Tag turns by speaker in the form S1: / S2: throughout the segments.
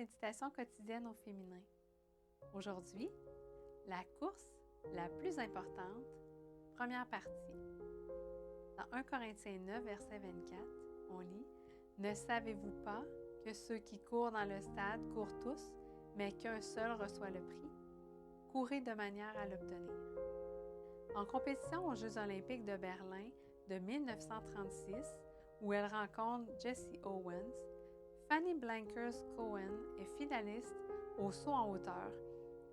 S1: méditation quotidienne au féminin. Aujourd'hui, la course la plus importante, première partie. Dans 1 Corinthiens 9, verset 24, on lit « Ne savez-vous pas que ceux qui courent dans le stade courent tous, mais qu'un seul reçoit le prix? Courez de manière à l'obtenir. » En compétition aux Jeux olympiques de Berlin de 1936, où elle rencontre Jessie Owens, Fanny Blankers-Koen est finaliste au saut en hauteur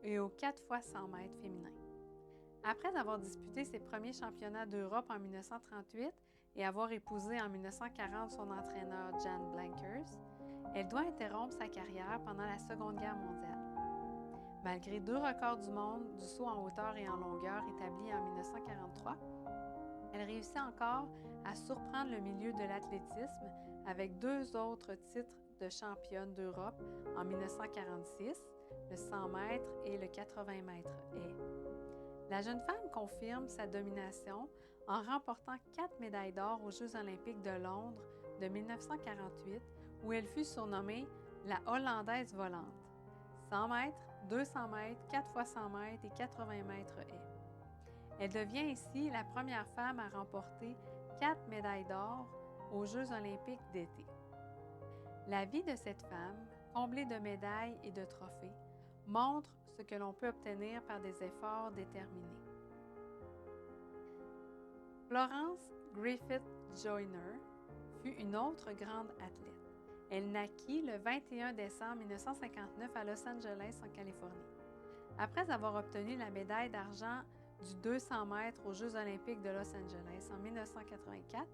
S1: et au 4 x 100 mètres féminin. Après avoir disputé ses premiers championnats d'Europe en 1938 et avoir épousé en 1940 son entraîneur Jan Blankers, elle doit interrompre sa carrière pendant la Seconde Guerre mondiale. Malgré 2 records du monde du saut en hauteur et en longueur établis en 1943, elle réussit encore à surprendre le milieu de l'athlétisme avec 2 autres titres de championne d'Europe en 1946, le 100 mètres et le 80 mètres haies. La jeune femme confirme sa domination en remportant 4 médailles d'or aux Jeux olympiques de Londres de 1948, où elle fut surnommée la Hollandaise volante. 100 mètres, 200 mètres, 4 x 100 mètres et 80 mètres haies. Elle devient ainsi la première femme à remporter 4 médailles d'or aux Jeux olympiques d'été. La vie de cette femme, comblée de médailles et de trophées, montre ce que l'on peut obtenir par des efforts déterminés. Florence Griffith Joyner fut une autre grande athlète. Elle naquit le 21 décembre 1959 à Los Angeles, en Californie. Après avoir obtenu la médaille d'argent du 200 mètres aux Jeux olympiques de Los Angeles en 1984,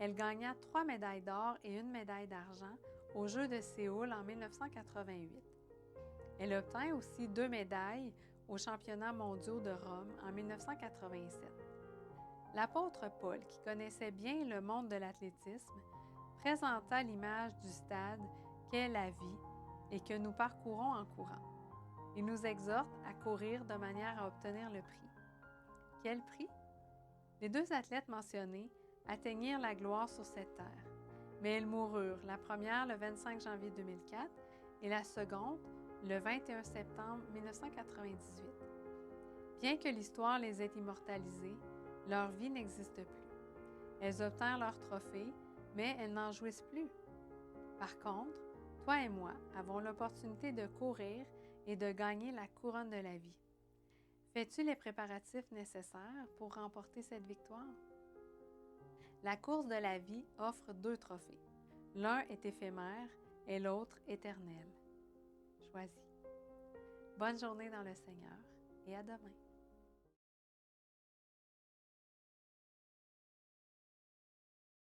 S1: elle gagna 3 médailles d'or et 1 médaille d'argent aux Jeux de Séoul en 1988. Elle obtint aussi 2 médailles aux Championnats mondiaux de Rome en 1987. L'apôtre Paul, qui connaissait bien le monde de l'athlétisme, présenta l'image du stade qu'est la vie et que nous parcourons en courant. Il nous exhorte à courir de manière à obtenir le prix. Quel prix? Les 2 athlètes mentionnés atteignirent la gloire sur cette terre, mais elles moururent, la première le 25 janvier 2004 et la seconde le 21 septembre 1998. Bien que l'histoire les ait immortalisées, leur vie n'existe plus. Elles obtinrent leur trophée, mais elles n'en jouissent plus. Par contre, toi et moi avons l'opportunité de courir et de gagner la couronne de la vie. Fais-tu les préparatifs nécessaires pour remporter cette victoire? La course de la vie offre 2 trophées. L'un est éphémère et l'autre éternel. Choisis. Bonne journée dans le Seigneur et à demain.